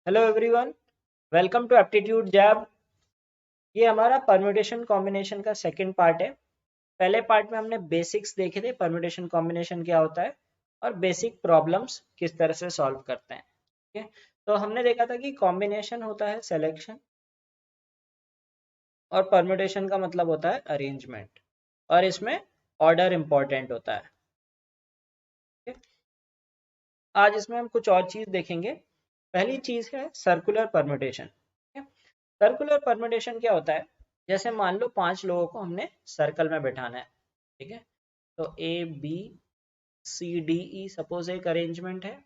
Hello everyone, welcome to aptitude jab. ये हमारा permutation combination का सेकंड पार्ट है। पहले पार्ट में हमने बेसिक्स देखे थे, परम्यूटेशन कॉम्बिनेशन क्या होता है और बेसिक प्रॉब्लम्स किस तरह से सॉल्व करते हैं। ठीक है, तो हमने देखा था कि कॉम्बिनेशन होता है सिलेक्शन और परम्यूटेशन का मतलब होता है अरेंजमेंट, और इसमें ऑर्डर इंपॉर्टेंट होता है। ठीक है? आज इसमें हम कुछ और चीज देखेंगे। पहली चीज है सर्कुलर परम्यूटेशन। सर्कुलर परम्यूटेशन क्या होता है? जैसे मान लो 5 लोगों को हमने सर्कल में बैठाना है। ठीक है, तो A B C D E suppose एक अरेंजमेंट है।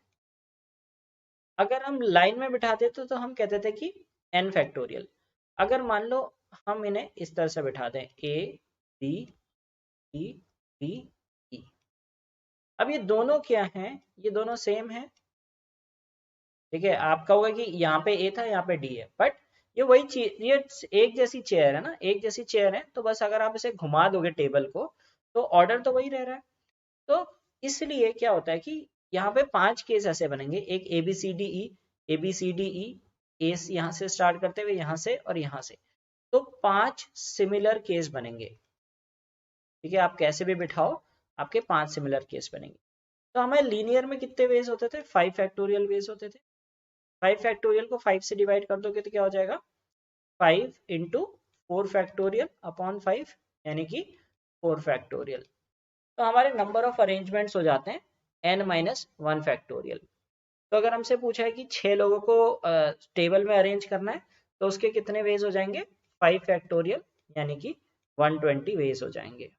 अगर हम लाइन में बिठाते तो हम कहते थे कि n फैक्टोरियल। अगर मान लो हम इन्हें इस तरह से बिठा दें ए बी सी डी ई, अब ये दोनों क्या हैं? ये दोनों सेम है। ठीक है, आपका होगा कि यहाँ पे ए था, यहाँ पे डी है, बट ये वही चीज, ये एक जैसी चेयर है ना, एक जैसी चेयर है। तो बस अगर आप इसे घुमा दोगे टेबल को तो ऑर्डर तो वही रह रहा है। तो इसलिए क्या होता है कि यहाँ पे 5 केस ऐसे बनेंगे, एक A B C D E, A B C D E, A यहाँ से स्टार्ट करते हुए यहाँ से और यहाँ से, तो 5 सिमिलर केस बनेंगे। ठीक है, आप कैसे भी बिठाओ, आपके 5 सिमिलर केस बनेंगे। तो हमें लीनियर में कितने वेज होते थे? 5 फैक्टोरियल वेज होते थे। 5 फैक्टोरियल को 5 से डिवाइड कर दोगे तो क्या हो जाएगा? 5 इंटू 4 फैक्टोरियल अपॉन 5, यानी कि 4 फैक्टोरियल। तो हमारे नंबर ऑफ अरेंजमेंट्स हो जाते हैं n माइनस 1 फैक्टोरियल। तो अगर हमसे पूछा है कि 6 लोगों को टेबल में अरेंज करना है तो उसके कितने वेज हो जाएंगे? 5 फैक्टोरियल, यानी कि 120 वेज हो जाएंगे।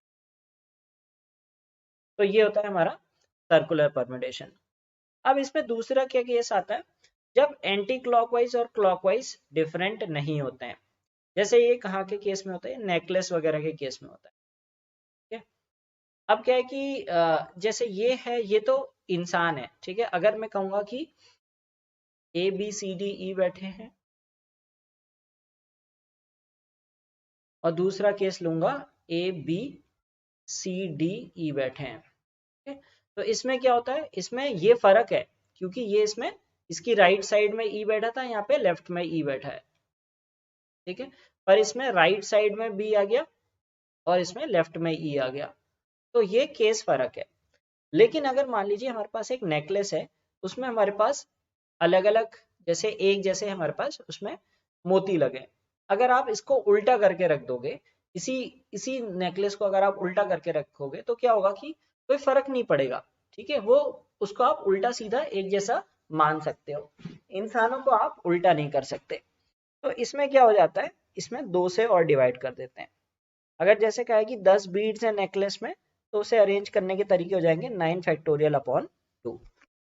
तो ये होता है हमारा सर्कुलर परम्यूटेशन। अब इसमें दूसरा क्या केस आता है? जब एंटी क्लॉकवाइज और क्लॉकवाइज डिफरेंट नहीं होते हैं। जैसे ये कहाँ के केस में होता है? नेकलेस वगैरह के केस में होता है। ठीक है, अब क्या है कि जैसे ये है, ये तो इंसान है। ठीक है, अगर मैं कहूंगा कि ए बी सी डी ई बैठे हैं और दूसरा केस लूंगा ए बी सी डी ई बैठे हैं। ठीक है? तो इसमें क्या होता है? इसमें ये फर्क है क्योंकि ये इसमें इसकी राइट साइड में ई बैठा था, यहाँ पे लेफ्ट में ई बैठा है। ठीक है, पर इसमें राइट साइड में बी आ गया और इसमें लेफ्ट में ई आ गया। तो ये केस फर्क है। लेकिन अगर मान लीजिए हमारे पास एक नेकलेस है, उसमें हमारे पास अलग अलग, जैसे एक जैसे हमारे पास उसमें मोती लगे। अगर आप इसको उल्टा करके रख दोगे, इसी इसी नेकलेस को अगर आप उल्टा करके रखोगे तो क्या होगा कि कोई फर्क नहीं पड़ेगा। ठीक है, वो उसको आप उल्टा सीधा एक जैसा मान सकते हो। इंसानों को आप उल्टा नहीं कर सकते। तो इसमें क्या हो जाता है? इसमें 2 से और डिवाइड कर देते हैं। अगर जैसे कहा है कि 10 बीड्स है नेकलेस में, तो उसे अरेंज करने के तरीके हो जाएंगे 9 फैक्टोरियल अपॉन 2,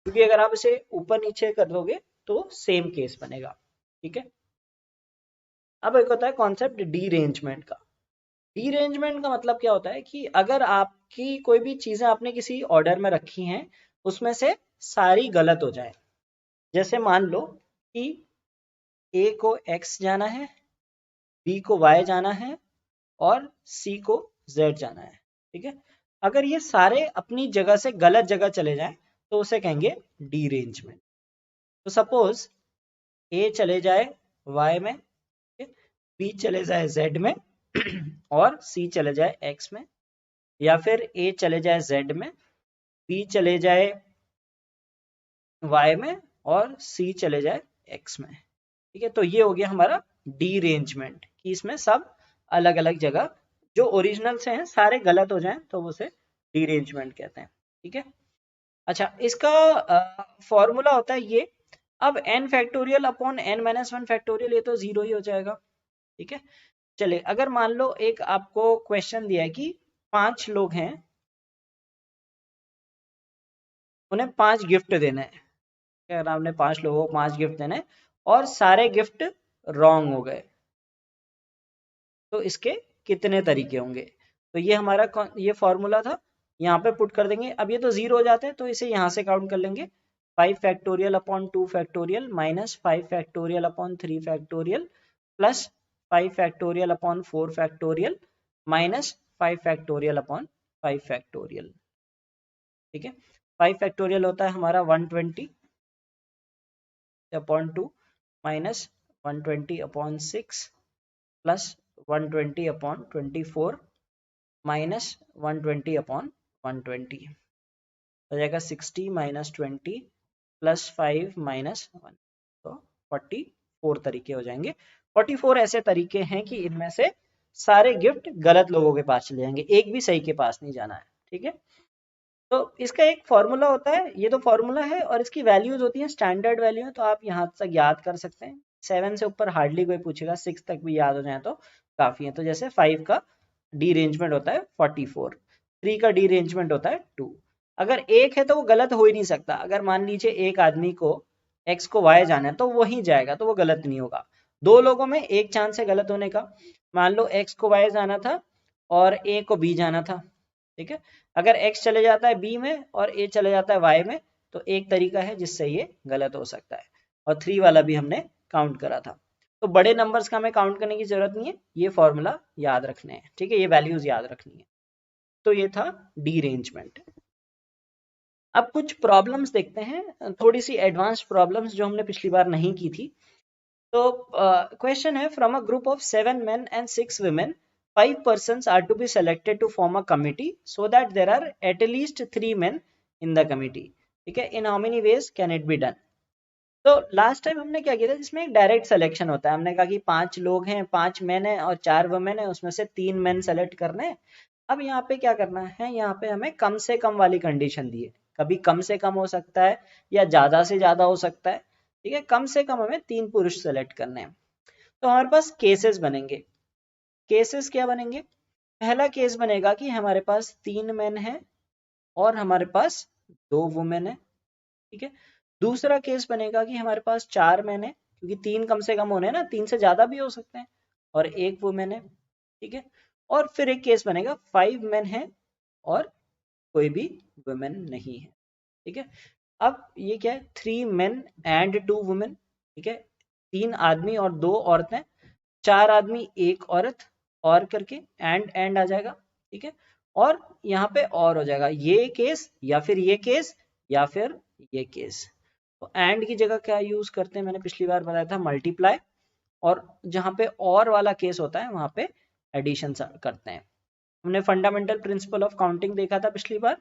क्योंकि अगर आप इसे ऊपर नीचे कर दोगे तो सेम केस बनेगा। ठीक है, अब एक होता है कॉन्सेप्ट डीरेंजमेंट का। डीरेंजमेंट का मतलब क्या होता है कि अगर आपकी कोई भी चीजें आपने किसी ऑर्डर में रखी हैं, उसमें से सारी गलत हो जाए। जैसे मान लो कि ए को x जाना है, बी को y जाना है और सी को z जाना है। ठीक है, अगर ये सारे अपनी जगह से गलत जगह चले जाएं तो उसे कहेंगे डीरेंजमेंट। तो सपोज ए चले जाए y में, बी चले जाए z में और सी चले जाए x में, या फिर ए चले जाए z में, बी चले जाए y में और सी चले जाए x में। ठीक है, तो ये हो गया हमारा डीरेंजमेंट, कि इसमें सब अलग अलग जगह जो ओरिजिनल से हैं सारे गलत हो जाएं तो उसे डीरेंजमेंट कहते हैं। ठीक है, अच्छा, इसका फॉर्मूला होता है ये। अब n factorial upon n minus 1 factorial, ये तो जीरो ही हो जाएगा। ठीक है, चलिए अगर मान लो एक आपको क्वेश्चन दिया है कि 5 लोग हैं, उन्हें 5 गिफ्ट देने हैं। अगर आपने 5 लोगों को 5 गिफ्ट देने और सारे गिफ्ट रॉन्ग हो गए, तो इसके कितने तरीके होंगे? तो ये हमारा ये फॉर्मूला था, यहाँ पे पुट कर देंगे। अब ये तो जीरो हो जाते हैं तो इसे यहाँ से काउंट कर लेंगे। 5 factorial upon 2 factorial minus 5 factorial upon 3 factorial plus 5 factorial upon 4 factorial minus 5 factorial upon 5 factorial. ठीक है, 5 फैक्टोरियल होता है हमारा 120 अपॉन 2, माइनस 120/6 प्लस 120/24 माइनस 120/120 हो जाएगा 60 माइनस 20 प्लस 5 माइनस 1, तो 44 तरीके हो जाएंगे। 44 ऐसे तरीके हैं कि इनमें से सारे गिफ्ट गलत लोगों के पास चले जाएंगे, एक भी सही के पास नहीं जाना है। ठीक है, तो इसका एक फॉर्मूला होता है, ये तो फॉर्मूला है और इसकी वैल्यूज होती हैं स्टैंडर्ड वैल्यू है, तो आप यहाँ तक याद कर सकते हैं। 7 से ऊपर हार्डली कोई पूछेगा, 6 तक भी याद हो जाए तो काफी है। तो जैसे 5 का डी अरेंजमेंट होता है 44, 3 का डी अरेंजमेंट होता है 2। अगर एक है तो वो गलत हो ही नहीं सकता। अगर मान लीजिए एक आदमी को x को y जाना है तो वही जाएगा, तो वो गलत नहीं होगा। दो लोगों में एक चांस है गलत होने का। मान लो x को y जाना था और a को b जाना था। ठीक है, अगर x चले जाता है b में और a चले जाता है y में, तो एक तरीका है जिससे ये गलत हो सकता है। और 3 वाला भी हमने काउंट करा था। तो बड़े नंबर्स का हमें काउंट करने की जरूरत नहीं है, ये फॉर्मूला याद रखने हैं। ठीक है, ये वैल्यूज याद रखनी है। तो ये था डी अरेंजमेंट। अब कुछ प्रॉब्लम्स देखते हैं, थोड़ी सी एडवांस प्रॉब्लम्स जो हमने पिछली बार नहीं की थी। तो क्वेश्चन है, from a group of 7 men and 6 women, 5 persons are to be selected to form a committee so that there are at least 3 men in the committee. ठीक है, in how many ways can it be done? तो last time हमने क्या किया था, जिसमें एक direct selection होता है। हमने कहा कि 5 लोग हैं, 5 मेन हैं और 4 वुमेन है, उसमें से 3 मेन सेलेक्ट करने हैं। अब यहाँ पे क्या करना है, यहाँ पे हमें कम से कम वाली कंडीशन दी है। कभी कम से कम हो सकता है या ज्यादा से ज्यादा हो सकता है। ठीक है, कम से कम हमें 3 पुरुष सेलेक्ट करने हैं। तो हमारे पास केसेस बनेंगे। केसेस क्या बनेंगे? पहला केस बनेगा कि हमारे पास 3 मेन है और हमारे पास 2 वुमेन है। ठीक है, दूसरा केस बनेगा कि हमारे पास 4 मेन है, क्योंकि 3 कम से कम होने हैं ना, 3 से ज्यादा भी हो सकते हैं, और 1 वुमेन है। ठीक है, और फिर एक केस बनेगा 5 मेन है और कोई भी वुमेन नहीं है। ठीक है, अब ये क्या है, 3 मेन एंड 2 वुमेन। ठीक है, 3 आदमी और 2 औरतें, 4 आदमी 1 औरत और करके एंड आ जाएगा। ठीक है, और यहाँ पे और हो जाएगा ये केस या फिर ये केस या फिर ये केस। तो एंड की जगह क्या यूज करते हैं, मैंने पिछली बार बताया था मल्टीप्लाई, और जहां पे और वाला केस होता है वहां पे एडिशन करते हैं। हमने फंडामेंटल प्रिंसिपल ऑफ काउंटिंग देखा था पिछली बार।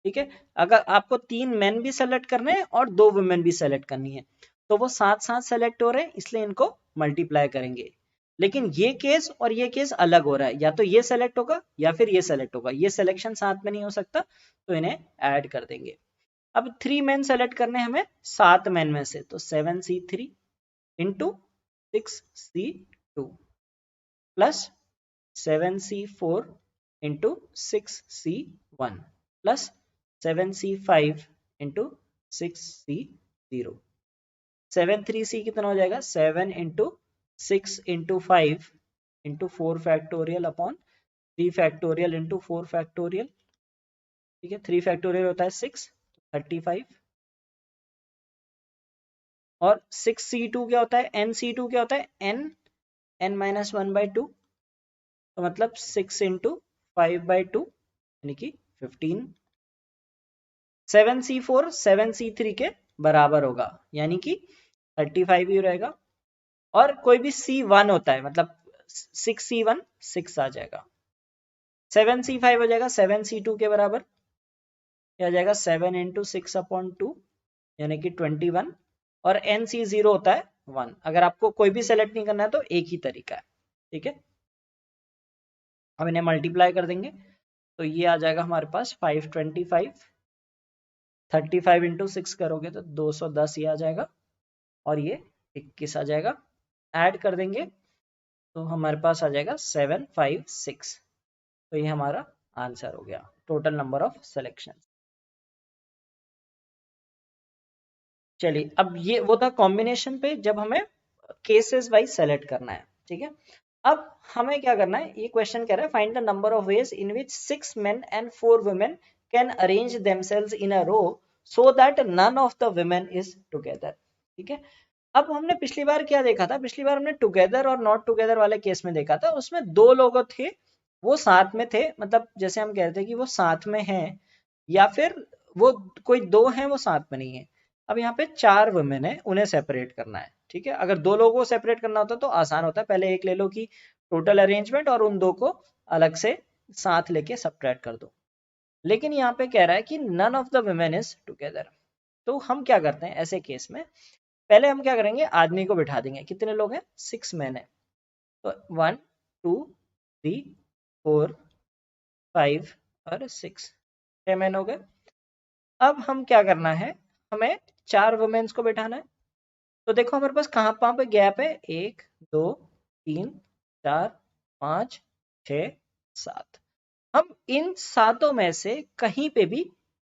ठीक है, अगर आपको 3 मेन भी सेलेक्ट करने हैं और 2 वुमेन भी सेलेक्ट करनी है, तो वो साथ साथ सेलेक्ट हो रहे हैं, इसलिए इनको मल्टीप्लाई करेंगे। लेकिन ये केस और ये केस अलग हो रहा है, या तो ये सेलेक्ट होगा या फिर ये सेलेक्ट होगा, ये सिलेक्शन साथ में नहीं हो सकता, तो इन्हें ऐड कर देंगे। अब 3 मेन सेलेक्ट करने हमें 7 मेन में से, तो 7c3 into 6c2 plus 7c4 into 6c1 plus 7c5 into 6c0। 7 3c कितना हो जाएगा, 7 into 6 into 5 into 4 factorial upon 3 factorial into 4 factorial. ठीक है, 3 फैक्टोरियल होता है 6, 35। और 6c2 क्या होता है, nc2 क्या होता है, n-1/2, तो मतलब 6 इंटू 5/2 यानी कि 15। 7c4 7c3 के बराबर होगा, यानी कि 35 ही रहेगा। और कोई भी c1 होता है, मतलब 6c1 6 आ जाएगा। 7c5 हो जाएगा 7c2 के बराबर, क्या आ जाएगा 7 इंटू 6/2 यानी कि 21। और nc0 होता है 1। अगर आपको कोई भी सेलेक्ट नहीं करना है तो एक ही तरीका है। ठीक है, अब इन्हें मल्टीप्लाई कर देंगे, तो ये आ जाएगा हमारे पास 525। 35 इंटू 6 करोगे तो 210 ये आ जाएगा, और ये 21 आ जाएगा। ऐड कर देंगे तो हमारे पास आ जाएगा 756। तो ये हमारा आंसर हो गया, टोटल नंबर ऑफ सिलेक्शन। चलिए, अब ये वो था कॉम्बिनेशन पे, जब हमें केसेस वाइज सेलेक्ट करना है। ठीक है, अब हमें क्या करना है, ये क्वेश्चन कह रहा है find the number of ways in which 6 men and 4 women can arrange themselves in a row so that none of the women is together. ठीक है, अब हमने पिछली बार क्या देखा था, पिछली बार हमने टुगेदर और नॉट टुगेदर वाले केस में देखा था, उसमें 2 लोग थे, वो साथ में थे, मतलब जैसे हम कहते हैं कि वो साथ में हैं, या फिर वो कोई 2 हैं वो साथ में नहीं है। अब यहाँ पे 4 वुमेन है, उन्हें सेपरेट करना है, ठीक है। अगर 2 लोगों को सेपरेट करना होता तो आसान होता है, पहले एक ले लो कि टोटल अरेंजमेंट और उन 2 को अलग से साथ लेके सब्ट्रैक्ट कर दो। लेकिन यहाँ पे कह रहा है कि none of the women is together. तो हम क्या करते हैं ऐसे केस में, पहले हम क्या करेंगे, आदमी को बिठा देंगे। कितने लोग हैं, 6 मैन है, तो 1 2 3 4 5 और 6, 6 मैन हो गए। अब हम क्या करना है, हमें 4 वुमेन्स को बिठाना है। तो देखो हमारे पास कहाँ पे गैप है, 1 2 3 4 5 6 7। हम इन सातों में से कहीं पे भी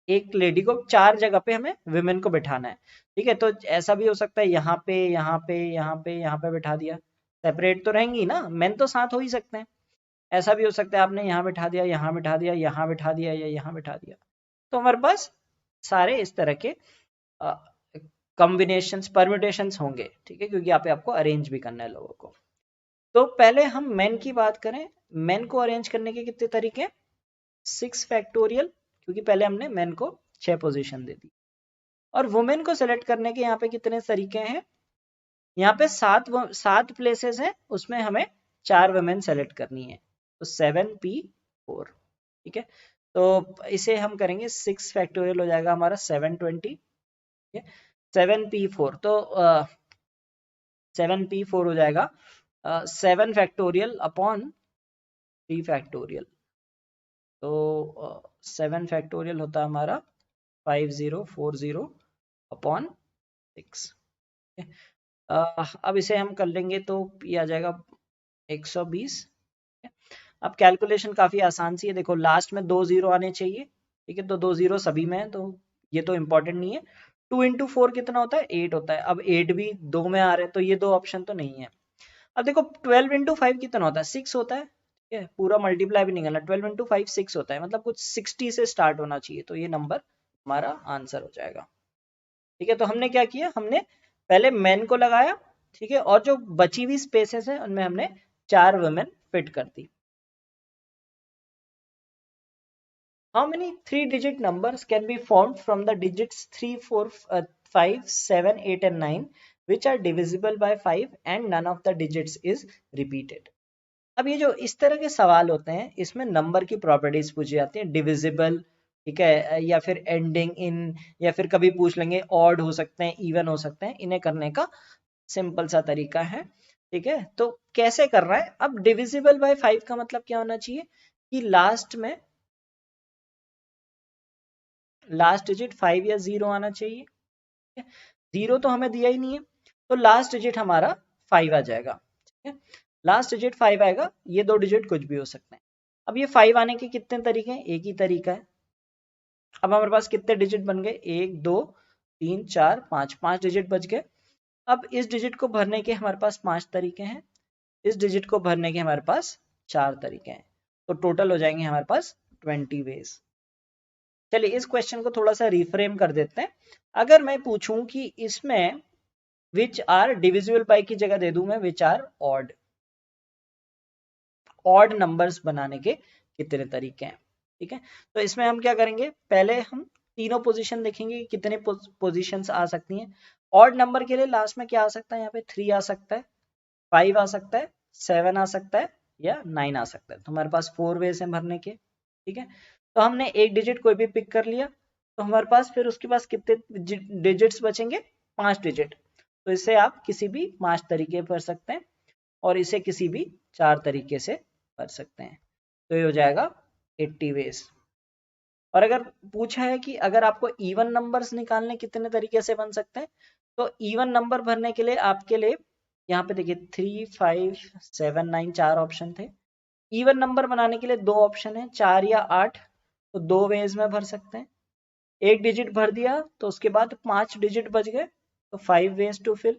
एक लेडी को, 4 जगह पे हमें विमेन को बिठाना है, ठीक है। तो ऐसा भी हो सकता है यहाँ पे यहाँ पे यहाँ पे यहाँ पे बिठा दिया, सेपरेट तो रहेंगी ना, मेन तो साथ हो ही सकते हैं। ऐसा भी हो सकता है आपने यहाँ बिठा दिया, यहाँ बिठा दिया, यहाँ बिठा दिया या यहाँ बिठा दिया। तो हमारे पास सारे इस तरह के कॉम्बिनेशंस परम्यूटेशंस होंगे, ठीक है, क्योंकि यहाँ पे आपको अरेंज भी करना है लोगों को। तो पहले हम मेन की बात करें, मेन को अरेंज करने के कितने तरीके, 6 फैक्टोरियल, क्योंकि पहले हमने मेन को 6 पोजीशन दे दी। और वुमेन को सेलेक्ट करने के यहाँ पे कितने तरीके हैं, यहाँ पे 7 प्लेसेस हैं, उसमें हमें 4 वुमेन सेलेक्ट करनी है, तो 7p4, ठीक है। तो इसे हम करेंगे 6 फैक्टोरियल हो जाएगा हमारा 720, 7p4, तो 7p4 हो जाएगा 7 फैक्टोरियल अपॉन 3 फैक्टोरियल। तो 7 फैक्टोरियल होता है हमारा 5040 अपॉन 6। अब इसे हम कर लेंगे तो ये आ जाएगा 120। अब कैलकुलेशन काफ़ी आसान सी है, देखो लास्ट में 2 जीरो आने चाहिए, ठीक है, तो 2 जीरो सभी में है, तो ये तो इम्पोर्टेंट नहीं है। 2 इंटू 4 कितना होता है, 8 होता है। अब 8 भी 2 में आ रहे हैं, तो ये 2 ऑप्शन तो नहीं है। अब देखो 12 इंटू 5 कितना होता है, 6 होता है, ठीक है, पूरा मल्टीप्लाई भी नहीं करना। 12 इंटू 5 6 होता है, मतलब कुछ 60 से स्टार्ट होना चाहिए, तो ये नंबर हमारा आंसर हो जाएगा, ठीक है। तो हमने क्या किया, हमने पहले मैन को लगाया, ठीक है, और जो बची हुई स्पेसेस है उनमें हमने 4 वुमेन फिट कर दी। How many 3-digit numbers can be formed from the digits 3 4 5 7 8 and 9 which are divisible by 5 and none of the digits is repeated? अब ये जो इस तरह के सवाल होते हैं, इसमें नंबर की प्रॉपर्टीज पूछी जाती हैं, डिविजिबल, ठीक है, या फिर एंडिंग इन, या फिर कभी पूछ लेंगे ऑड हो सकते हैं, इवन हो सकते हैं। इन्हें करने का सिंपल सा तरीका है, ठीक है। तो कैसे कर रहा है, अब डिविजिबल बाय 5 का मतलब क्या होना चाहिए कि लास्ट डिजिट 5 या 0 आना चाहिए। 0 तो हमें दिया ही नहीं है, तो लास्ट डिजिट हमारा 5 आ जाएगा, ठीक है। लास्ट डिजिट 5 आएगा, ये 2 डिजिट कुछ भी हो सकते हैं। अब ये 5 आने के कितने तरीके हैं, एक ही तरीका है। अब हमारे पास कितने डिजिट बन गए, 1 2 3 4 5, 5 डिजिट बच गए। अब इस डिजिट को भरने के हमारे पास 5 तरीके हैं, इस डिजिट को भरने के हमारे पास 4 तरीके हैं, तो टोटल हो जाएंगे हमारे पास 20 वेज। चलिए इस क्वेश्चन को थोड़ा सा रिफ्रेम कर देते हैं। अगर मैं पूछूं कि इसमें विच आर डिविजिबल बाय की जगह दे दूं मैं which are odd, odd numbers बनाने के कितने तरीके हैं, ठीक है। तो इसमें हम क्या करेंगे, पहले हम तीनों पोजीशन देखेंगे कि कितने पोजीशंस आ सकती हैं। ऑड नंबर के लिए लास्ट में क्या आ सकता है, यहाँ पे 3 आ सकता है, 5 आ सकता है, 7 आ सकता है या 9 आ सकता है। तो हमारे पास 4 वेज हैं भरने के, ठीक है। तो हमने एक डिजिट कोई भी पिक कर लिया, तो हमारे पास फिर उसके पास कितने डिजिट्स बचेंगे, 5 डिजिट। तो इसे आप किसी भी 5 तरीके भर सकते हैं और इसे किसी भी 4 तरीके से भर सकते हैं, तो ये हो जाएगा 80 वेज। और अगर पूछा है कि अगर आपको इवन नंबर्स निकालने कितने तरीके से बन सकते हैं, तो इवन नंबर भरने के लिए आपके लिए यहाँ पे देखिए 3 5 7 9 4 ऑप्शन थे। इवन नंबर बनाने के लिए 2 ऑप्शन है, 4 या 8, तो 2 वेज में भर सकते हैं। एक डिजिट भर दिया तो उसके बाद 5 डिजिट बच गए, तो 5 वेज टू फिल,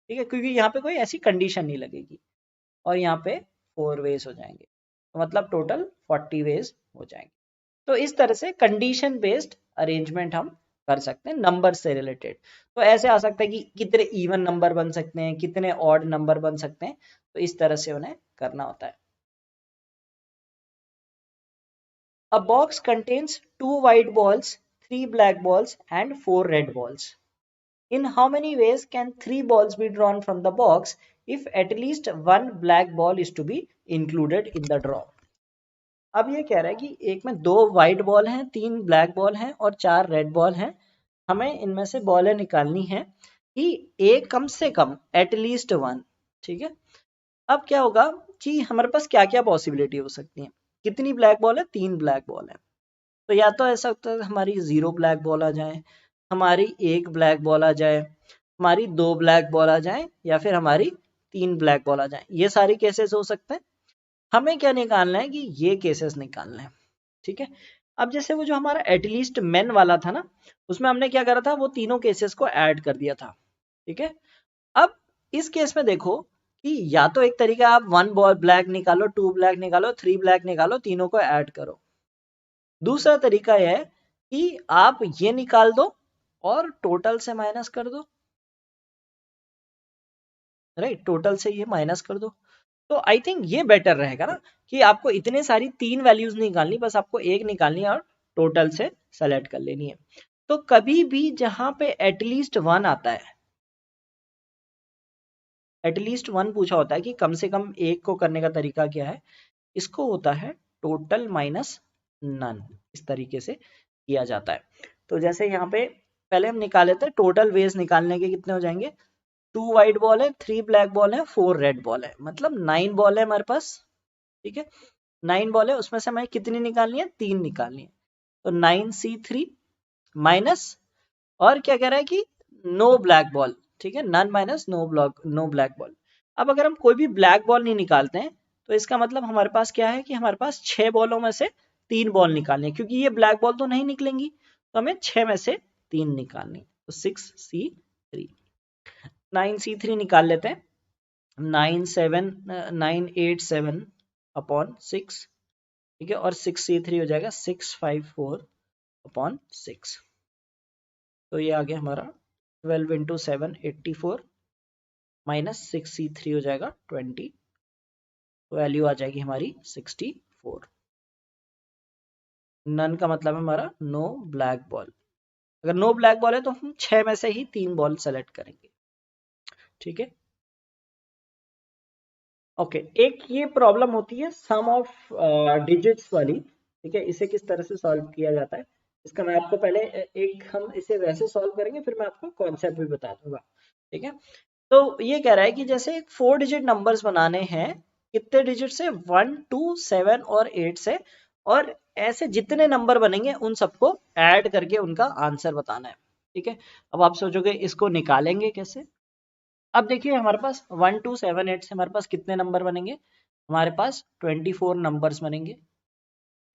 ठीक है, क्योंकि यहाँ पे कोई ऐसी कंडीशन नहीं लगेगी। और यहाँ पे 4 वेज हो जाएंगे, तो मतलब टोटल 40 वेज हो जाएंगे। तो इस तरह से कंडीशन बेस्ड अरेंजमेंट हम कर सकते हैं नंबर से रिलेटेड। तो ऐसे आ सकता है कि कितने इवन नंबर बन सकते हैं, कितने ऑड नंबर बन सकते हैं, तो इस तरह से उन्हें करना होता है। A box contains 2 white balls, 3 black balls and 4 red balls. In how many ways can 3 balls be drawn from the box if at least one black ball is to be included in the draw? अब ये कह रहा है कि एक में 2 white ball हैं, 3 black ball हैं और 4 रेड बॉल हैं। हमें इनमें से बॉलें निकालनी है कि एक कम से कम एटलीस्ट वन। ठीक है, अब क्या होगा कि हमारे पास क्या क्या पॉसिबिलिटी हो सकती है। कितनी ब्लैक बॉल है? 3 ब्लैक बॉल है। तो या तो ऐसा होता है हमारी 0 ब्लैक बॉल आ जाए, हमारी 1 ब्लैक बॉल आ जाए, हमारी 2 ब्लैक बॉल आ जाए, या फिर हमारी 3 ब्लैक बॉल आ जाए। ये सारी केसेस हो सकते हैं। हमें क्या निकालना है कि ये केसेस निकालना है। ठीक है, अब जैसे वो जो हमारा एटलीस्ट मेन वाला था ना, उसमें हमने क्या करा था, वो तीनों केसेस को ऐड कर दिया था। ठीक है, अब इस केस में देखो कि या तो एक तरीका आप 1 बॉल ब्लैक निकालो, 2 ब्लैक निकालो, 3 ब्लैक निकालो, तीनों को ऐड करो। दूसरा तरीका यह है कि आप ये निकाल दो और टोटल से माइनस कर दो। राइट, टोटल से ये माइनस कर दो। तो आई थिंक ये बेटर रहेगा ना, कि आपको इतने सारी 3 वैल्यूज निकालनी, बस आपको एक निकालनी है और टोटल से सेलेक्ट कर लेनी है। तो कभी भी जहां पे एटलीस्ट 1 आता है, एटलीस्ट 1 पूछा होता है कि कम से कम एक को करने का तरीका क्या है, इसको होता है टोटल माइनस नन। इस तरीके से किया जाता है। तो जैसे यहाँ पे पहले हम निकाल लेते हैं टोटल वेज निकालने के, कितने हो जाएंगे। 2 व्हाइट बॉल है, 3 ब्लैक बॉल है, 4 रेड बॉल है, मतलब 9 बॉल है हमारे पास। ठीक है, 9 बॉल है, उसमें से हमें कितनी निकालनी है? 3 निकालनी है। तो 9C3 माइनस, और क्या कह रहा है कि नो ब्लैक बॉल। ठीक है, none minus no black ball. अब अगर हम कोई भी ब्लैक बॉल नहीं निकालते हैं, तो इसका मतलब हमारे पास क्या है कि हमारे पास 6 बॉलों में से 3 बॉल निकालनी है, क्योंकि ये ब्लैक बॉल तो नहीं निकलेंगी, तो हमें 6 में से 3 निकालनी। तो 6C3, 9C3 निकाल लेते हैं। 987 अपॉन 6। ठीक है, और 6C3 हो जाएगा 654 अपॉन 6। तो ये आ गया हमारा 12 इंटू 7 84 माइनस 6C3 हो जाएगा 20। वैल्यू आ जाएगी हमारी 64। नन का मतलब है हमारा नो ब्लैक बॉल। अगर नो ब्लैक बॉल है तो हम 6 में से ही 3 बॉल सेलेक्ट करेंगे। ठीक है, ओके। एक ये प्रॉब्लम होती है सम ऑफ डिजिट्स वाली। ठीक है, इसे किस तरह से सॉल्व किया जाता है, इसका मैं आपको पहले एक, हम इसे वैसे सॉल्व करेंगे, फिर मैं आपको कॉन्सेप्ट भी बता दूंगा। ठीक है, तो ये कह रहा है कि जैसे 4 डिजिट नंबर्स बनाने हैं, कितने डिजिट से? 1 2 7 और 8 से, और ऐसे जितने नंबर बनेंगे उन सबको ऐड करके उनका आंसर बताना है। ठीक है, अब आप सोचोगे इसको निकालेंगे कैसे। अब देखिए हमारे पास 1 2 7 8 से हमारे पास कितने नंबर बनेंगे? हमारे पास 24 नंबर्स बनेंगे,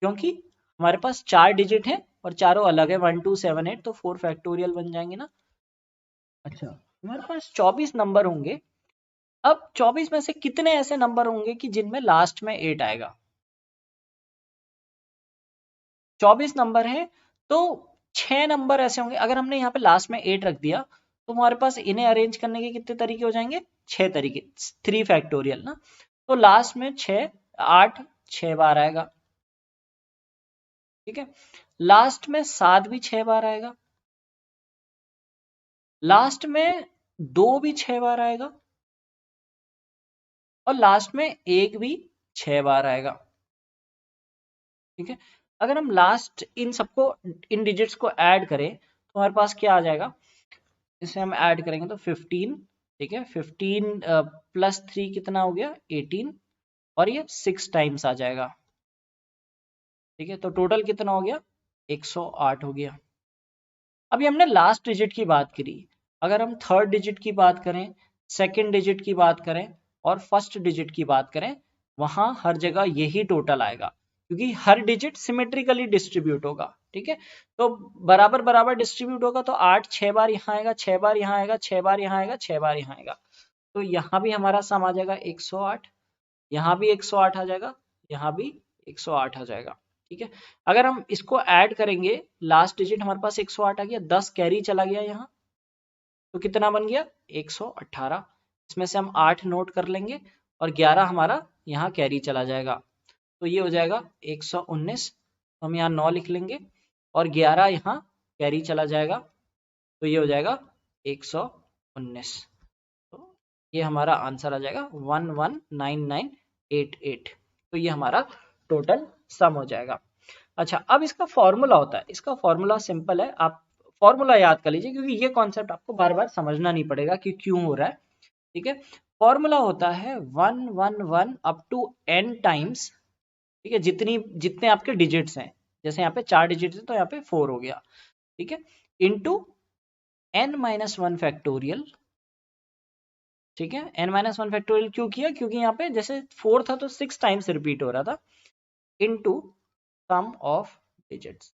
क्योंकि हमारे पास 4 डिजिट हैं और चारों अलग है, 1 2 7 8, तो 4 फैक्टोरियल बन जाएंगे ना। अच्छा, हमारे पास 24 नंबर होंगे। अब 24 में से कितने ऐसे नंबर होंगे कि जिनमें लास्ट में 8 आएगा? 24 नंबर है, तो 6 नंबर ऐसे होंगे। अगर हमने यहाँ पे लास्ट में 8 रख दिया, तो हमारे पास इन्हें अरेंज करने के कितने तरीके हो जाएंगे? 6 तरीके, 3 फैक्टोरियल ना। तो लास्ट में 6 8 6 बार आएगा। ठीक है, लास्ट में 7 भी 6 बार आएगा, लास्ट में 2 भी 6 बार आएगा, और लास्ट में 1 भी 6 बार आएगा। ठीक है, अगर हम लास्ट इन सबको, इन डिजिट्स को ऐड करें, तो हमारे पास क्या आ जाएगा? इसे हम ऐड करेंगे तो 15। ठीक है, 15 प्लस 3 कितना हो गया? 18, और ये 6 टाइम्स आ जाएगा। ठीक है, तो टोटल कितना हो गया? 108 हो गया। अभी हमने लास्ट डिजिट की बात करी, अगर हम थर्ड डिजिट की बात करें, सेकंड डिजिट की बात करें और फर्स्ट डिजिट की बात करें, वहां हर जगह यही टोटल आएगा, क्योंकि हर डिजिट सिमेट्रिकली डिस्ट्रीब्यूट होगा। ठीक है, तो बराबर बराबर डिस्ट्रीब्यूट होगा, तो 8 6 बार यहाँ आएगा, 6 बार यहाँ आएगा, 6 बार यहाँ आएगा, 6 बार यहाँ आएगा। तो यहाँ भी हमारा सम आ जाएगा 108, यहाँ भी 108 आ जाएगा, यहाँ भी 108 आ जाएगा। ठीक है, अगर हम इसको ऐड करेंगे, लास्ट डिजिट हमारे पास 108 आ गया, 10 कैरी चला गया यहाँ, तो कितना बन गया? 118। इसमें से हम 8 नोट कर लेंगे और 11 हमारा यहाँ कैरी चला जाएगा, तो ये हो जाएगा 119। हम यहाँ 9 लिख लेंगे और 11 यहाँ कैरी चला जाएगा, तो ये हो जाएगा 119। तो ये हमारा आंसर आ जाएगा 119988। तो ये हमारा टोटल सम हो जाएगा। अच्छा, अब इसका फॉर्मूला होता है, इसका फॉर्मूला सिंपल है, आप फॉर्मूला याद कर लीजिए क्योंकि ये कॉन्सेप्ट आपको बार बार समझना नहीं पड़ेगा कि क्यों हो रहा है। ठीक है, फॉर्मूला होता है 111 अप टू n टाइम्स। ठीक है, जितने आपके डिजिट्स हैं, जैसे यहाँ पे 4 डिजिट्स है तो यहाँ पे 4 हो गया। ठीक है, इंटू n-1 फैक्टोरियल। ठीक है, n-1 फैक्टोरियल क्यों किया, क्योंकि यहाँ पे जैसे 4 था तो 6 टाइम्स रिपीट हो रहा था, इनटू सम ऑफ डिजिट्स।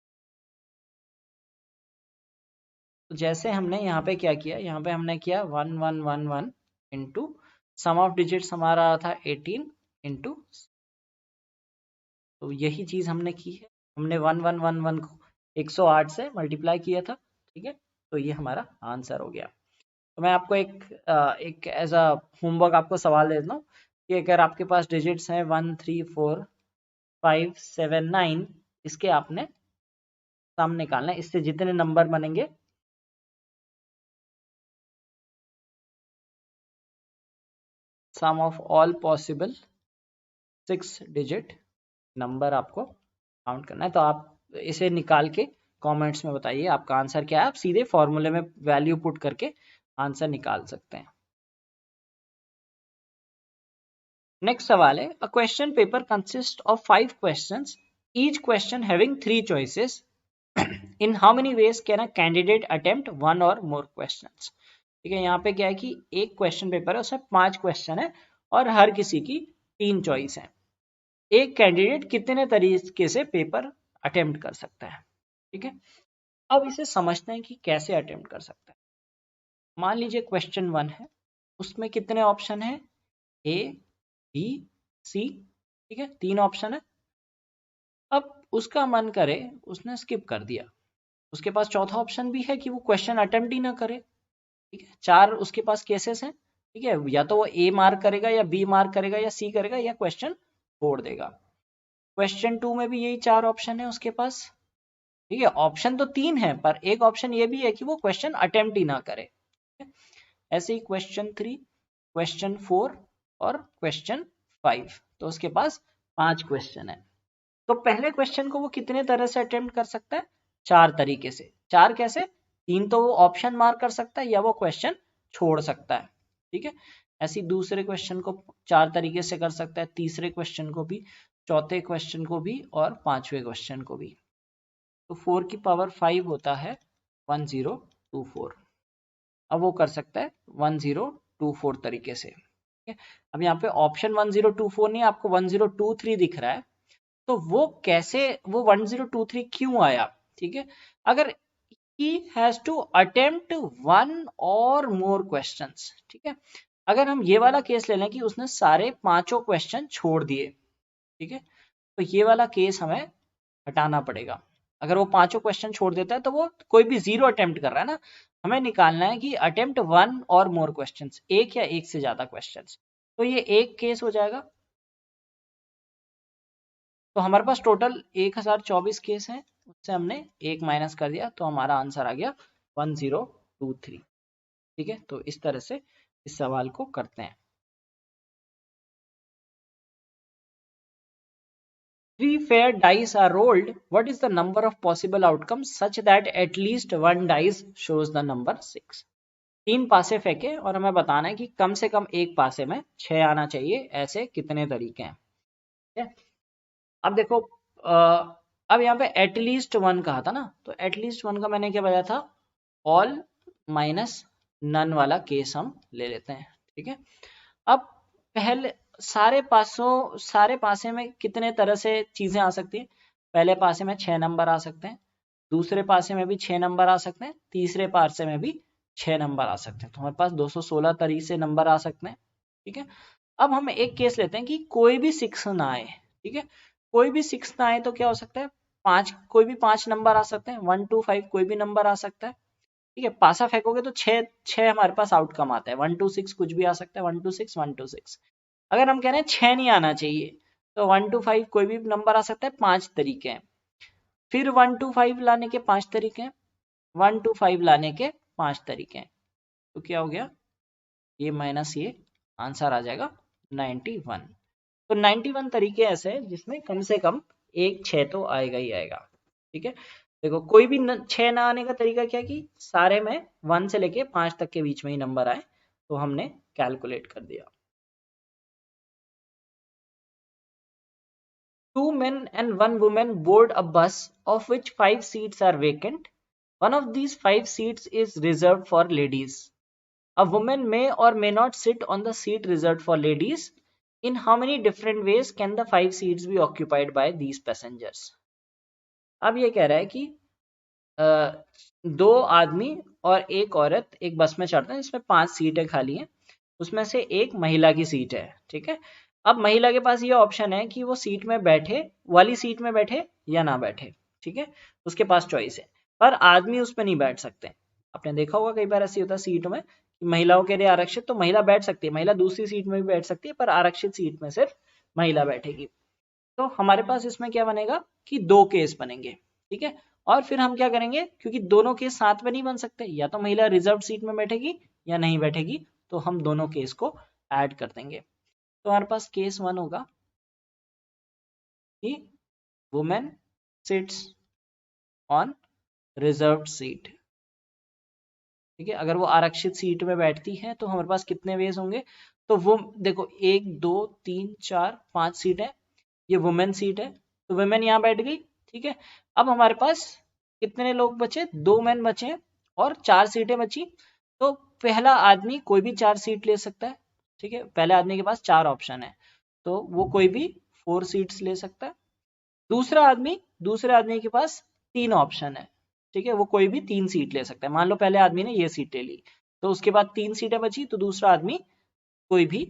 तो जैसे हमने यहाँ पे क्या किया, यहाँ पे हमने किया 1111 इंटू सम ऑफ डिजिट्स हमारा था 18 इंटू, तो यही चीज हमने की है, हमने 1111 को 108 से मल्टीप्लाई किया था। ठीक है, तो ये हमारा आंसर हो गया। तो मैं आपको एक एज अ होमवर्क आपको सवाल दे देता हूँ कि अगर आपके पास डिजिट्स हैं 1 3 4 5 7 9, इसके आपने सम निकालना है, इससे जितने नंबर बनेंगे sum of all possible 6 digit number आपको काउंट करना है। तो आप इसे निकाल के कमेंट्स में बताइए आपका आंसर क्या है। आप सीधे फॉर्मूले में वैल्यू पुट करके आंसर निकाल सकते हैं। नेक्स्ट सवाल है, a question paper consist of 5 questions, each question having 3 choices, in how many ways can a candidate attempt 1 और मोर क्वेश्चंस। ठीक है, यहाँ पे क्या है कि एक क्वेश्चन पेपर है, उसमें 5 क्वेश्चन है और हर किसी की 3 चॉइस है। एक कैंडिडेट कितने तरीके से पेपर अटेम्प्ट कर सकता है। ठीक है, अब इसे समझते हैं कि कैसे अटेम्प्ट कर सकता है। मान लीजिए क्वेश्चन 1 है, उसमें कितने ऑप्शन है, ए बी सी। ठीक है, 3 ऑप्शन है। अब उसका मन करे, उसने स्किप कर दिया, उसके पास चौथा ऑप्शन भी है कि वो क्वेश्चन अटेम्प्ट ही ना करे। ठीक है, 4 उसके पास केसेस हैं। ठीक है, या तो वो ए मार्क करेगा या बी मार्क करेगा या सी करेगा या क्वेश्चन छोड़ देगा। क्वेश्चन 2 में भी यही 4 ऑप्शन है उसके पास। ठीक है, ऑप्शन तो 3 है पर एक ऑप्शन ये भी है कि वो क्वेश्चन अटेम्प्ट ही ना करे। ऐसे ही क्वेश्चन 3, क्वेश्चन 4 और क्वेश्चन 5, तो उसके पास 5 क्वेश्चन है। तो पहले क्वेश्चन को वो कितने तरह से अटेम्प्ट कर सकता है, 4 तरीके से। 4 कैसे, 3 तो वो ऑप्शन मार्क कर सकता है या वो क्वेश्चन छोड़ सकता है। ठीक है, ऐसे दूसरे क्वेश्चन को 4 तरीके से कर सकता है, तीसरे क्वेश्चन को भी, चौथे क्वेश्चन को भी और पांचवें क्वेश्चन को भी। तो 4 की पावर 5 होता है 1024। अब वो कर सकता है 1024 तरीके से। ठीक है, अब यहाँ पे ऑप्शन 1024 नहीं, आपको 1023 दिख रहा है। तो वो कैसे, वो 1023 क्यों आया। ठीक है, अगर he has to attempt 1 or more questions। ठीक है, अगर हम ये वाला केस ले लें कि उसने सारे 5 क्वेश्चन छोड़ दिए, ठीक है, तो ये वाला केस हमें हटाना पड़ेगा। अगर वो 5 क्वेश्चन छोड़ देता है तो वो कोई भी 0 अटेम्प्ट कर रहा है ना, हमें निकालना है कि अटेम्प्ट 1 और मोर क्वेश्चन, एक या एक से ज्यादा क्वेश्चन। तो ये एक केस हो जाएगा। तो हमारे पास टोटल 1024 केस हैं, उससे हमने एक माइनस कर दिया तो हमारा आंसर आ गया 1023। ठीक है, तो इस तरह से इस सवाल को करते हैं। 3 fair dice are rolled. What is the number of possible outcomes such that at least one dice shows the number 6? 3 पासे फेंके और हमें बताना है कि कम से कम एक पासे में 6 आना चाहिए। ऐसे कितने तरीके हैं। ठीक है, अब देखो, अब यहाँ पे एटलीस्ट 1 कहा था ना, तो एटलीस्ट 1 का मैंने क्या बताया था, ऑल माइनस नन वाला केस हम ले लेते हैं। ठीक है, अब पहले सारे पासे में कितने तरह से चीजें आ सकती है। पहले पासे में 6 नंबर आ सकते हैं, दूसरे पासे में भी 6 नंबर आ सकते हैं, तीसरे पासे में भी 6 नंबर आ सकते हैं। तो हमारे पास 216 तरीके से नंबर आ सकते हैं। ठीक है, अब हम एक केस लेते हैं कि कोई भी 6 ना आए। ठीक है, कोई भी 6 ना आए तो क्या हो सकता है, कोई भी 5 नंबर आ सकते हैं, 1 2 5 कोई भी नंबर आ सकता है। ठीक है, पासा फेंकोगे तो 6 हमारे पास आउटकम आता है, 1 2 6 कुछ भी आ सकता है, 1 2 6 1 2 6। अगर हम कह रहे हैं 6 नहीं आना चाहिए तो 1 2 5 कोई भी नंबर आ सकता है, 5 तरीके हैं। फिर 1 2 5 लाने के 5 तरीके हैं, 1 2 5 लाने के 5 तरीके हैं। तो क्या हो गया, ये माइनस ये, आंसर आ जाएगा 91। तो 91 तरीके ऐसे हैं जिसमें कम से कम एक 6 तो आएगा ही आएगा। ठीक है, देखो कोई भी 6 ना आने का तरीका क्या कि सारे में 1 से लेके 5 तक के बीच में ही नंबर आए, तो हमने कैलकुलेट कर दिया। 2 men and 1 woman board a bus of which 5 seats are vacant. One of these 5 seats is reserved for ladies. A woman may or may not sit on the seat reserved for ladies. In how many different ways can the 5 seats be occupied by these passengers? अब ये कह रहा है कि दो आदमी और एक औरत एक बस में चढ़ते हैं जिसमें 5 सीटें खाली हैं, उसमें से एक महिला की सीट है। ठीक है, अब महिला के पास ये ऑप्शन है कि वो सीट में बैठे, वाली सीट में बैठे या ना बैठे। ठीक है, उसके पास चॉइस है, पर आदमी उसमें नहीं बैठ सकते। आपने देखा होगा कई बार ऐसी होता है सीट में कि महिलाओं के लिए आरक्षित, तो महिला बैठ सकती है, महिला दूसरी सीट में भी बैठ सकती है, पर आरक्षित सीट में सिर्फ महिला बैठेगी। तो हमारे पास इसमें क्या बनेगा कि 2 केस बनेंगे। ठीक है, और फिर हम क्या करेंगे, क्योंकि दोनों केस साथ में नहीं बन सकते, या तो महिला रिजर्व सीट में बैठेगी या नहीं बैठेगी, तो हम दोनों केस को ऐड कर देंगे। तो हमारे पास केस 1 होगा कि women sits on reserved seat. ठीक है, अगर वो आरक्षित सीट में बैठती है तो हमारे पास कितने वेज होंगे, तो वो देखो 1 2 3 4 5 सीट है, ये वुमेन सीट है, तो वुमेन यहाँ बैठ गई। ठीक है, अब हमारे पास कितने लोग बचे, 2 मैन बचे हैं और 4 सीटें बची, तो पहला आदमी कोई भी 4 सीट ले सकता है। ठीक है, पहले आदमी के पास 4 ऑप्शन है, तो वो कोई भी 4 सीट्स ले सकता है। दूसरे आदमी के पास 3 ऑप्शन है। ठीक है, वो कोई भी 3 सीट ले सकता है। मान लो पहले आदमी ने ये सीट ले ली, तो उसके बाद 3 सीटें बची, तो दूसरा आदमी कोई भी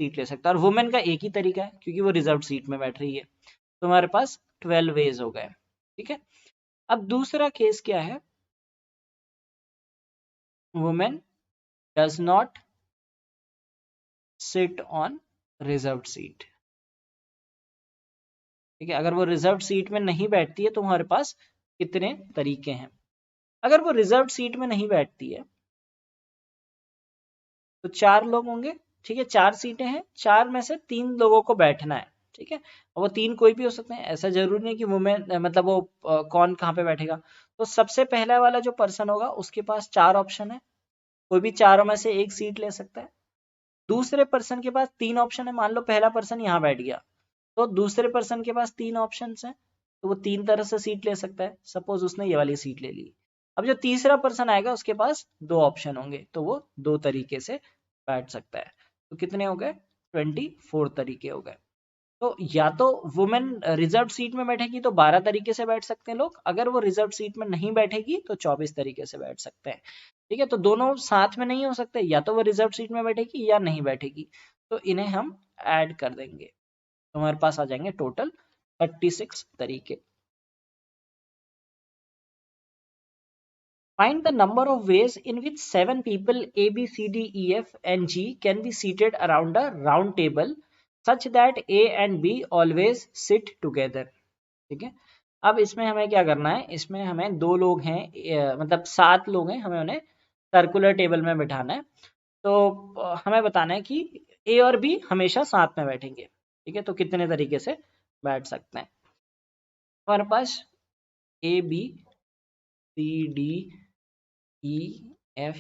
सीट ले सकता है। और वुमेन का एक ही तरीका है क्योंकि वो रिजर्व सीट में बैठ रही है। तो हमारे पास 12 वेज हो गए। ठीक है, अब दूसरा केस क्या है, women does not sit on reserve seat. ठीक है, अगर वो रिजर्व सीट में नहीं बैठती है तो हमारे पास कितने तरीके हैं। अगर वो रिजर्व सीट में नहीं बैठती है तो 4 लोग होंगे। ठीक है, 4 सीटें हैं, 4 में से 3 लोगों को बैठना है। ठीक है, और वो 3 कोई भी हो सकते हैं, ऐसा जरूरी नहीं कि वुमेन मतलब वो कौन कहाँ पे बैठेगा। तो सबसे पहला वाला जो पर्सन होगा उसके पास 4 ऑप्शन है, कोई भी चारों में से एक सीट ले सकता है। दूसरे पर्सन के पास 3 ऑप्शन है, मान लो पहला पर्सन यहाँ बैठ गया, तो दूसरे पर्सन के पास 3 ऑप्शन है, तो वो 3 तरह से सीट ले सकता है। सपोज उसने ये वाली सीट ले ली, अब जो तीसरा पर्सन आएगा उसके पास 2 ऑप्शन होंगे, तो वो 2 तरीके से बैठ सकता है। तो कितने हो गए, 24 तरीके हो गए। तो या तो वुमेन रिजर्व सीट में बैठेगी तो 12 तरीके से बैठ सकते हैं लोग, अगर वो रिजर्व सीट में नहीं बैठेगी तो 24 तरीके से बैठ सकते हैं। ठीक है, तो दोनों साथ में नहीं हो सकते, या तो वो रिजर्व सीट में बैठेगी या नहीं बैठेगी, तो इन्हें हम ऐड कर देंगे, तो हमारे पास आ जाएंगे टोटल 36 तरीके। Find the number of ways in which 7 people A, B, C, D, E, F and G can be seated around a round table such that A and B always sit together. ठीक है, अब इसमें हमें क्या करना है, इसमें हमें 2 लोग हैं, मतलब 7 लोग हैं, हमें उन्हें सर्कुलर टेबल में बिठाना है। तो हमें बताना है कि ए और बी हमेशा साथ में बैठेंगे। ठीक है, तो कितने तरीके से बैठ सकते हैं, हमारे पास A B C D E F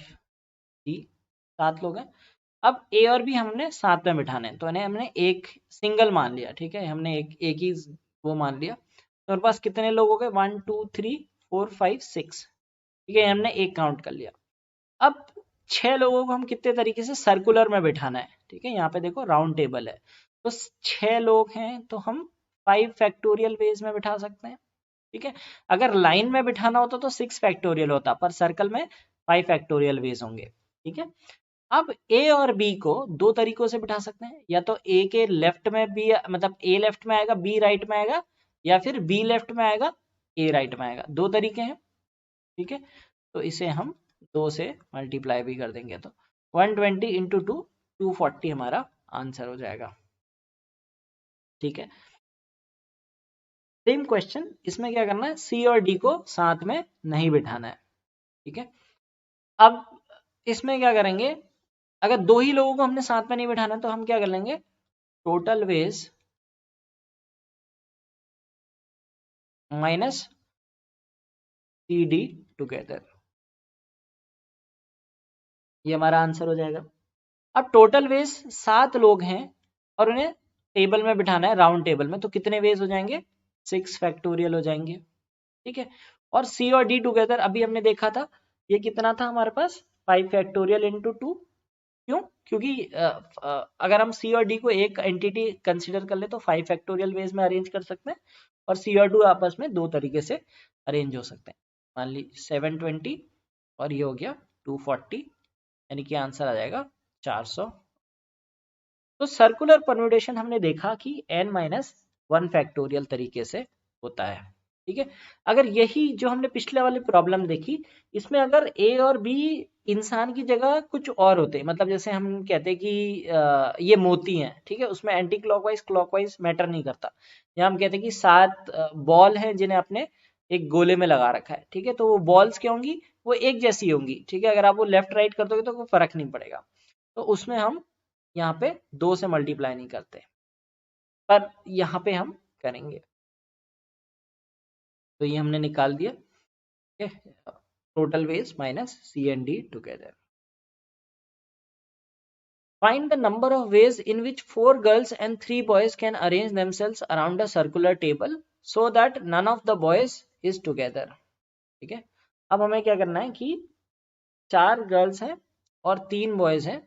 G 7 लोग हैं। अब ए और बी हमने साथ में बिठाने हैं, तो इन्हें हमने एक सिंगल मान लिया। ठीक है, हमने एक ही वो मान लिया, तो हमारे पास कितने लोग हो गए, 1 2 3 4 5 6। ठीक है, हमने एक काउंट कर लिया। अब 6 लोगों को हम कितने तरीके से सर्कुलर में बिठाना है। ठीक है, यहाँ पे देखो राउंड टेबल है, तो 6 लोग हैं तो हम 5 फैक्टोरियल वेज में बिठा सकते हैं। ठीक है, अगर लाइन में बिठाना होता तो 6 फैक्टोरियल होता, पर सर्कल में 5 फैक्टोरियल वेज होंगे। ठीक है, अब ए और बी को 2 तरीकों से बिठा सकते हैं, या तो ए के लेफ्ट में बी, मतलब ए लेफ्ट में आएगा बी राइट में आएगा, या फिर बी लेफ्ट में आएगा ए राइट में आएगा, 2 तरीके हैं। ठीक है, तो इसे हम 2 से मल्टीप्लाई भी कर देंगे, तो 120 इंटू 2 240 हमारा आंसर हो जाएगा। ठीक है, सेम क्वेश्चन, इसमें क्या करना है, सी और डी को साथ में नहीं बिठाना है। ठीक है, अब इसमें क्या करेंगे, अगर दो ही लोगों को हमने साथ में नहीं बिठाना तो हम क्या कर लेंगे, total ways minus C D together, ये हमारा आंसर हो जाएगा। अब टोटल वेज 7 लोग हैं और उन्हें टेबल में बिठाना है, राउंड टेबल में, तो कितने वेज हो जाएंगे, 6 फैक्टोरियल हो जाएंगे। ठीक है, और सी और डी टुगेदर अभी हमने देखा था, ये कितना था हमारे पास, 5 फैक्टोरियल इंटू 2। क्यों, क्योंकि अगर हम सी और डी को एक एंटिटी कंसीडर कर ले तो 5 फैक्टोरियल वेज में अरेंज कर सकते हैं, और सी और डी आपस में दो तरीके से अरेंज हो सकते हैं। मान ली 720 और ये हो गया 240, यानी कि आंसर आ जाएगा 400। तो सर्कुलर परम्यूटेशन हमने देखा कि n माइनस 1 फैक्टोरियल तरीके से होता है। ठीक है, अगर यही जो हमने पिछले वाली प्रॉब्लम देखी, इसमें अगर ए और बी इंसान की जगह कुछ और होते, मतलब जैसे हम कहते हैं कि ये मोती हैं, ठीक है, उसमें एंटी क्लॉकवाइज क्लॉकवाइज मैटर नहीं करता। यहाँ हम कहते हैं कि 7 बॉल हैं जिन्हें आपने एक गोले में लगा रखा है, ठीक है, तो वो बॉल्स क्या होंगी, वो एक जैसी होंगी। ठीक है, अगर आप वो लेफ्ट राइट कर दोगे तो कोई फर्क नहीं पड़ेगा। तो उसमें हम यहाँ पे 2 से मल्टीप्लाई नहीं करते, पर यहाँ पे हम करेंगे। तो ये हमने निकाल दिया, total ways minus C and D together. Find the number of ways in which 4 girls and 3 boys can arrange themselves around a circular table so that none of the boys is together। ठीक है, अब हमें क्या करना है कि 4 girls हैं और 3 बॉयज हैं,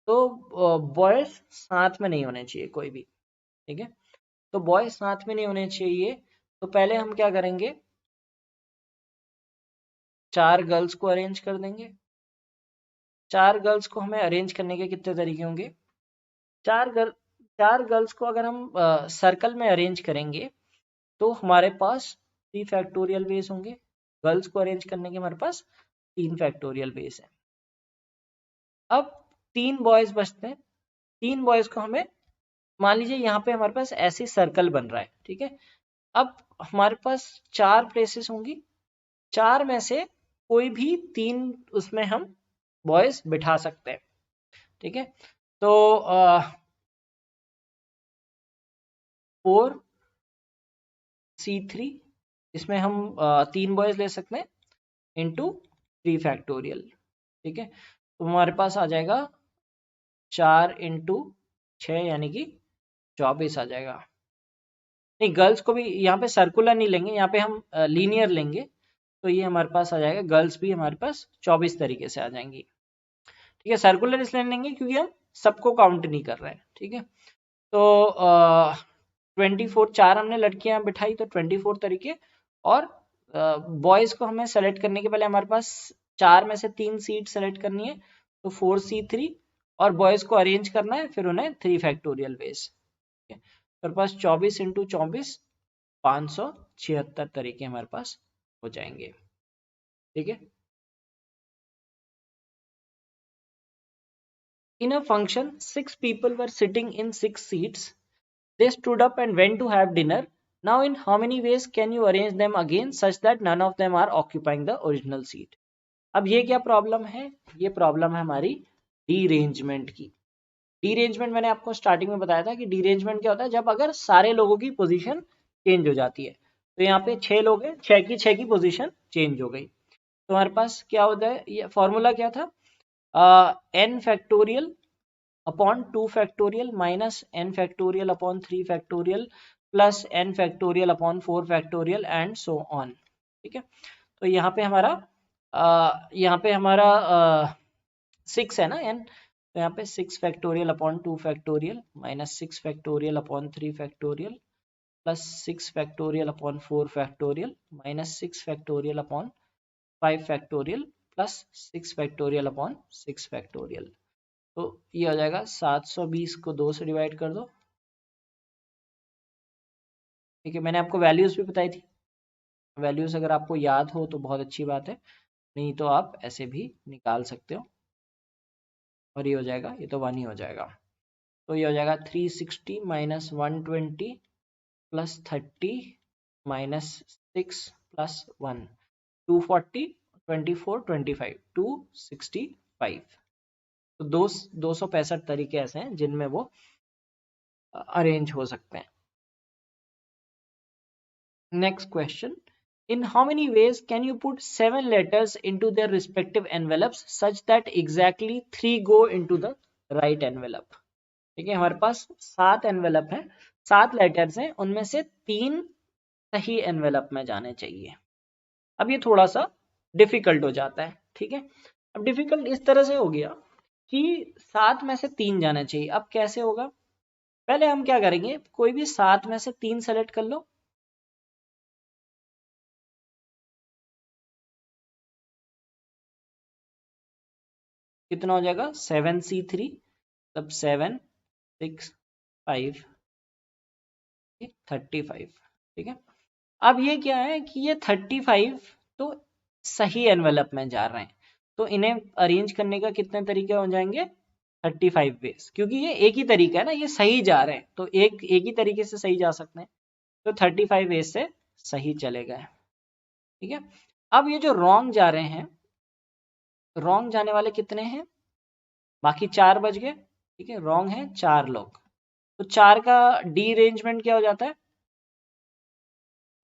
तो बॉयज साथ में नहीं होने चाहिए कोई भी। ठीक है, तो बॉयज साथ में नहीं होने चाहिए, तो पहले हम क्या करेंगे, 4 गर्ल्स को अरेंज कर देंगे। 4 गर्ल्स को हमें अरेंज करने के कितने तरीके होंगे, 4 गर्ल्स को अगर हम सर्कल में अरेंज करेंगे तो हमारे पास 3 फैक्टोरियल बेस होंगे। गर्ल्स को अरेंज करने के हमारे पास 3 फैक्टोरियल बेस है। अब 3 बॉयज बचते हैं, 3 बॉयज को हमें, मान लीजिए यहाँ पे हमारे पास ऐसे सर्कल बन रहा है। ठीक है, अब हमारे पास 4 प्लेसेस होंगी, 4 में से कोई भी 3 उसमें हम बॉयज बिठा सकते हैं। ठीक है, तो 4C3, इसमें हम 3 बॉयज ले सकते हैं इंटू 3 फैक्टोरियल। ठीक है, तो हमारे पास आ जाएगा 4 इंटू 6 यानी कि 24 आ जाएगा। नहीं, गर्ल्स को भी यहाँ पे सर्कुलर नहीं लेंगे, यहाँ पे हम लीनियर लेंगे, तो ये हमारे पास आ जाएगा, गर्ल्स भी हमारे पास 24 तरीके से आ जाएंगी। ठीक है, सर्कुलर इसलिए लेंगे क्योंकि हम सबको काउंट नहीं कर रहे हैं। ठीक है, तो 24, 4 हमने लड़कियां बिठाई तो 24 तरीके, और बॉयज को हमें सेलेक्ट करने के पहले हमारे पास 4 में से 3 सीट सेलेक्ट करनी है, तो 4C3, और बॉयज को अरेंज करना है, फिर उन्हें 3 फैक्टोरियल बेस। मेरे पास 24 इंटू 24 576 तरीके हमारे पास हो जाएंगे। ठीक है, इन a function 6 people were sitting in 6 seats. They stood up and went to have dinner. Now in how many ways can you arrange them again such that none of them are occupying the original seat? अब ये क्या problem है, ये problem है हमारी derangement की। Derangement मैंने आपको स्टार्टिंग में बताया था कि डीरेंजमेंट क्या होता है, जब अगर सारे लोगों की पोजीशन चेंज हो जाती है। तो यहाँ पे 6 लोग हैं, 6 की पोजीशन चेंज हो गई, तो हमारे पास क्या होता है, ये फॉर्मूला क्या था, n factorial upon 2 factorial minus n factorial upon 3 factorial plus n factorial upon 4 factorial and so on. ठीक है, तो यहाँ पे हमारा 6 है ना n, तो यहाँ पे 6 factorial upon 2 factorial minus 6 factorial upon 3 factorial plus 6 factorial upon 4 factorial minus 6 factorial upon 5 factorial plus 6 factorial upon 6 factorial. तो ये हो जाएगा 720 को 2 से डिवाइड कर दो। ठीक है, मैंने आपको वैल्यूज भी बताई थी, वैल्यूज अगर आपको याद हो तो बहुत अच्छी बात है, नहीं तो आप ऐसे भी निकाल सकते हो। और ये हो जाएगा, ये तो 1 ही हो जाएगा, तो ये हो जाएगा 360 माइनस 120 प्लस 30 माइनस 6 प्लस 1, 240 24 25 265। 5। तो 265 तरीके ऐसे हैं जिनमें वो अरेंज हो सकते हैं। Next question, in how many ways can you put 7 letters into their respective envelopes such that exactly 3 go into the right envelope? ठीक है, हमारे पास 7 एनवेलप हैं, 7 लेटर्स हैं, उनमें से 3 सही एनवेलप में जाने चाहिए। अब ये थोड़ा सा डिफिकल्ट हो जाता है। ठीक है, अब डिफिकल्ट इस तरह से हो गया कि 7 में से 3 जाना चाहिए। अब कैसे होगा, पहले हम क्या करेंगे, कोई भी 7 में से 3 सेलेक्ट कर लो। कितना हो जाएगा, 7C3, तब 7 6 5 35। ठीक है, अब ये क्या है कि ये 35 तो सही एनवेलप में जा रहे हैं, तो इन्हें अरेंज करने का कितने तरीके हो जाएंगे, 35 वेज, क्योंकि ये एक ही तरीका है ना, ये सही जा रहे हैं तो एक ही तरीके से सही जा सकते हैं, तो 35 वेज से सही चले गए। ठीक है, अब ये जो रॉन्ग जा रहे हैं, रॉन्ग जाने वाले कितने हैं, बाकी 4 बच गए। ठीक है, रॉन्ग है 4 लोग, तो 4 का डी अरेंजमेंट क्या हो जाता है,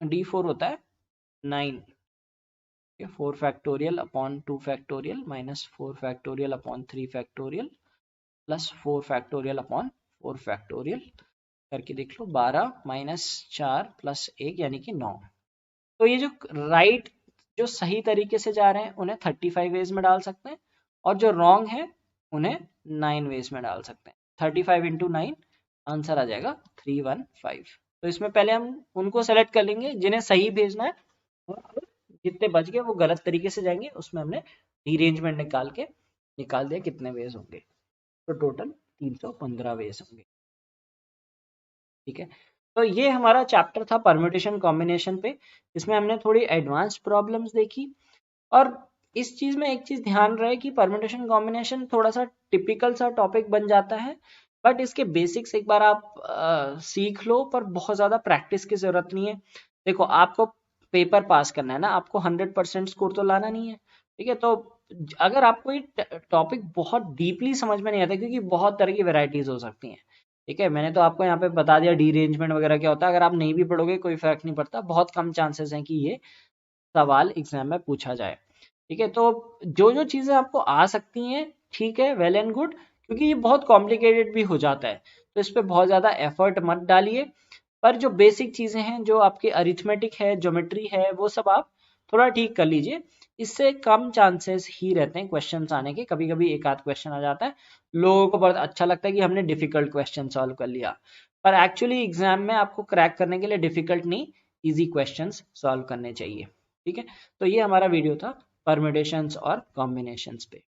D4 होता है 9। 4 factorial upon 2 factorial minus 4 factorial upon 3 factorial plus 4 factorial upon 4 factorial करके देख लो, 12 माइनस 4 प्लस 1 यानी कि 9। तो ये जो राइट जो सही तरीके से जा रहे हैं उन्हें 35 वेज में डाल सकते हैं, और जो रॉन्ग है उन्हें 9 वेज में डाल सकते हैं। 35 इंटू 9 आंसर आ जाएगा 315। तो इसमें पहले हम उनको सेलेक्ट कर लेंगे जिन्हें सही भेजना है, और जितने बच गए वो गलत तरीके से जाएंगे, उसमें हमने रीअरेंजमेंट निकाल दिया कितने वेज होंगे, तो टोटल 315 वेज होंगे। ठीक है, तो ये हमारा चैप्टर था परम्यूटेशन कॉम्बिनेशन पे, इसमें हमने थोड़ी एडवांस प्रॉब्लम्स देखी। और इस चीज में एक चीज ध्यान रहे कि परम्यूटेशन कॉम्बिनेशन थोड़ा सा टिपिकल सा टॉपिक बन जाता है, बट इसके बेसिक्स एक बार आप सीख लो, पर बहुत ज्यादा प्रैक्टिस की जरूरत नहीं है। देखो, आपको पेपर पास करना है ना, आपको 100% स्कोर तो लाना नहीं है। ठीक है, तो अगर आपको ये टॉपिक बहुत डीपली समझ में नहीं आता, क्योंकि बहुत तरह की वेराइटीज हो सकती हैं। ठीक है, मैंने तो आपको यहाँ पे बता दिया डी अरेंजमेंट वगैरह क्या होता है, अगर आप नहीं भी पढ़ोगे कोई फर्क नहीं पड़ता, बहुत कम चांसेस हैं कि ये सवाल एग्जाम में पूछा जाए। ठीक है, तो जो चीजें आपको आ सकती हैं, ठीक है, वेल एंड गुड, क्योंकि ये बहुत कॉम्प्लिकेटेड भी हो जाता है, तो इस पर बहुत ज्यादा एफर्ट मत डालिए। पर जो बेसिक चीजें हैं, जो आपकी अरिथमेटिक है, ज्योमेट्री है, वो सब आप थोड़ा ठीक कर लीजिए। इससे कम चांसेस ही रहते हैं क्वेश्चंस आने के, कभी कभी एक आध क्वेश्चन आ जाता है, लोगों को बहुत अच्छा लगता है कि हमने डिफिकल्ट क्वेश्चन सॉल्व कर लिया, पर एक्चुअली एग्जाम में आपको क्रैक करने के लिए डिफिकल्ट नहीं, इजी क्वेश्चंस सॉल्व करने चाहिए। ठीक है, तो ये हमारा वीडियो था परम्यूटेशंस और कॉम्बिनेशंस पे।